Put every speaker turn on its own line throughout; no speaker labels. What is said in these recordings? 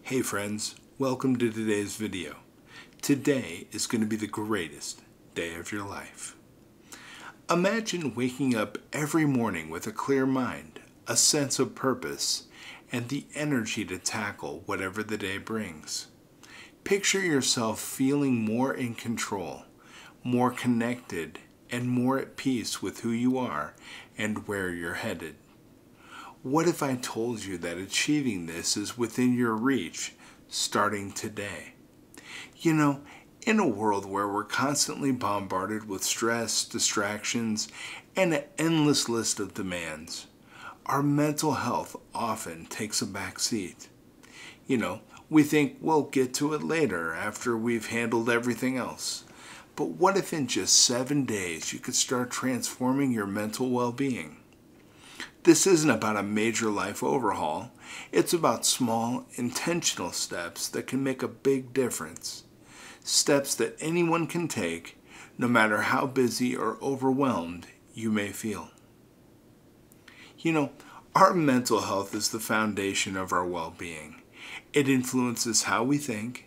Hey friends, welcome to today's video. Today is going to be the greatest day of your life. Imagine waking up every morning with a clear mind, a sense of purpose, and the energy to tackle whatever the day brings. Picture yourself feeling more in control, more connected, and more at peace with who you are and where you're headed. What if I told you that achieving this is within your reach starting today? You know, in a world where we're constantly bombarded with stress, distractions, and an endless list of demands, our mental health often takes a back seat. We think we'll get to it later after we've handled everything else. But what if in just 7 days you could start transforming your mental well-being? This isn't about a major life overhaul. It's about small, intentional steps that can make a big difference. Steps that anyone can take, no matter how busy or overwhelmed you may feel. Our mental health is the foundation of our well-being. It influences how we think,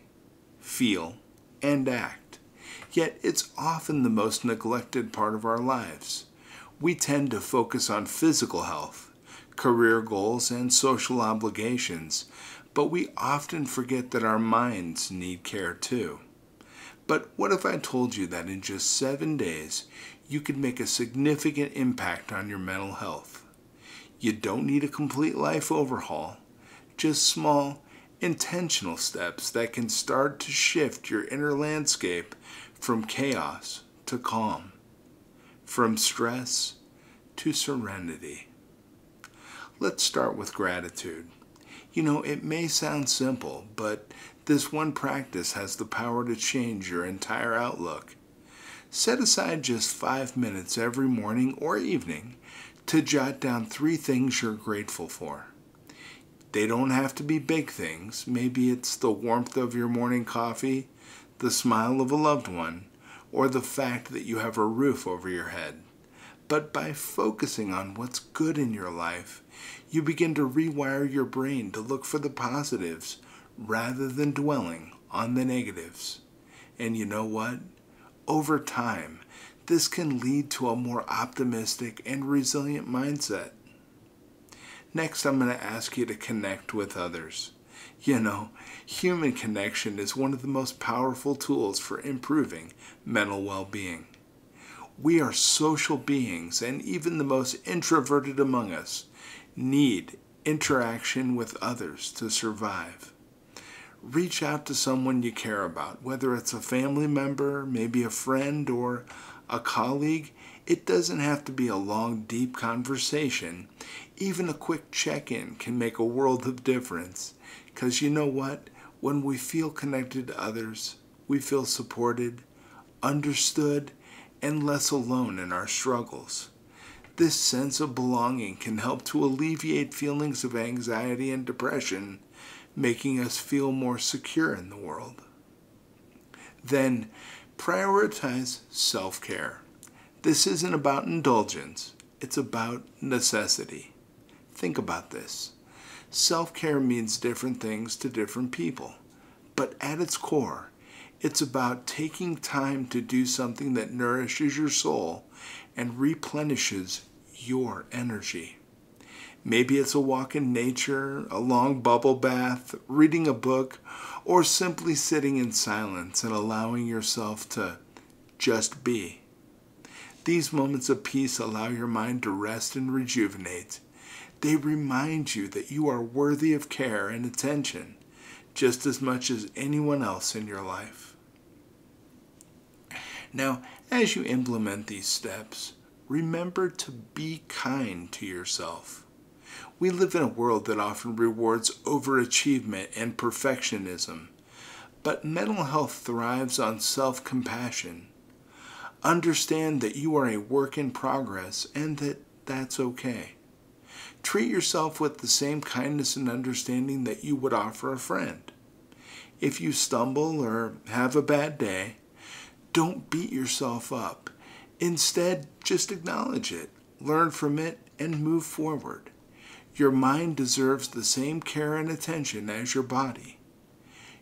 feel, and act. Yet it's often the most neglected part of our lives. We tend to focus on physical health, career goals, and social obligations, but we often forget that our minds need care too. But what if I told you that in just 7 days, you could make a significant impact on your mental health? You don't need a complete life overhaul, just small, intentional steps that can start to shift your inner landscape from chaos to calm, from stress to serenity. Let's start with gratitude. It may sound simple, but this one practice has the power to change your entire outlook. Set aside just 5 minutes every morning or evening to jot down 3 things you're grateful for. They don't have to be big things. Maybe it's the warmth of your morning coffee, the smile of a loved one, or the fact that you have a roof over your head. But by focusing on what's good in your life, you begin to rewire your brain to look for the positives rather than dwelling on the negatives. And you know what? Over time, this can lead to a more optimistic and resilient mindset. Next, I'm going to ask you to connect with others. Human connection is one of the most powerful tools for improving mental well-being. We are social beings, and even the most introverted among us need interaction with others to survive. Reach out to someone you care about, whether it's a family member, maybe a friend, or a colleague. It doesn't have to be a long, deep conversation. Even a quick check-in can make a world of difference. Because you know what? When we feel connected to others, we feel supported, understood, and less alone in our struggles. This sense of belonging can help to alleviate feelings of anxiety and depression, making us feel more secure in the world. Then, prioritize self-care. This isn't about indulgence, it's about necessity. Think about this. Self-care means different things to different people, but at its core, it's about taking time to do something that nourishes your soul and replenishes your energy. Maybe it's a walk in nature, a long bubble bath, reading a book, or simply sitting in silence and allowing yourself to just be. These moments of peace allow your mind to rest and rejuvenate. They remind you that you are worthy of care and attention, just as much as anyone else in your life. Now, as you implement these steps, remember to be kind to yourself. We live in a world that often rewards overachievement and perfectionism, but mental health thrives on self-compassion. Understand that you are a work in progress and that that's okay. Treat yourself with the same kindness and understanding that you would offer a friend. If you stumble or have a bad day, don't beat yourself up. Instead, just acknowledge it, learn from it, and move forward. Your mind deserves the same care and attention as your body.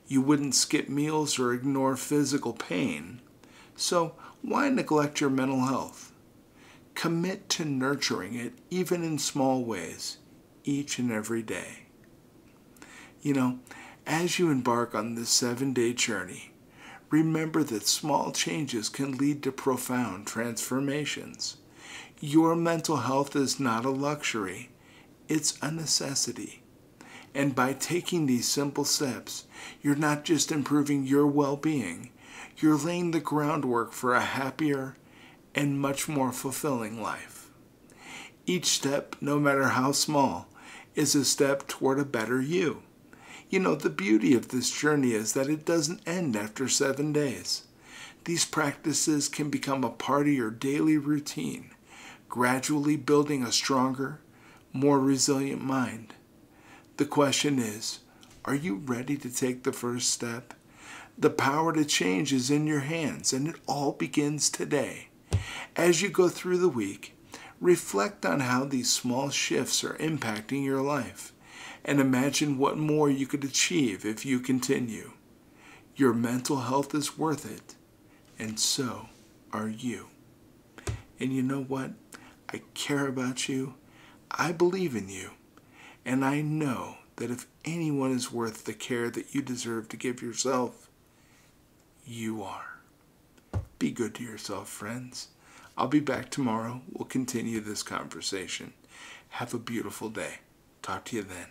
You wouldn't skip meals or ignore physical pain. So why neglect your mental health? Commit to nurturing it, even in small ways, each and every day. You know, as you embark on this 7-day journey, remember that small changes can lead to profound transformations. Your mental health is not a luxury, it's a necessity. And by taking these simple steps, you're not just improving your well-being, you're laying the groundwork for a happier and much more fulfilling life. Each step, no matter how small, is a step toward a better you. You know, the beauty of this journey is that it doesn't end after 7 days. These practices can become a part of your daily routine, gradually building a stronger, more resilient mind. The question is, are you ready to take the first step? The power to change is in your hands, and it all begins today. As you go through the week, reflect on how these small shifts are impacting your life, and imagine what more you could achieve if you continue. Your mental health is worth it, and so are you. And you know what? I care about you, I believe in you, and I know that if anyone is worth the care that you deserve to give yourself, you are. Be good to yourself, friends. I'll be back tomorrow. We'll continue this conversation. Have a beautiful day. Talk to you then.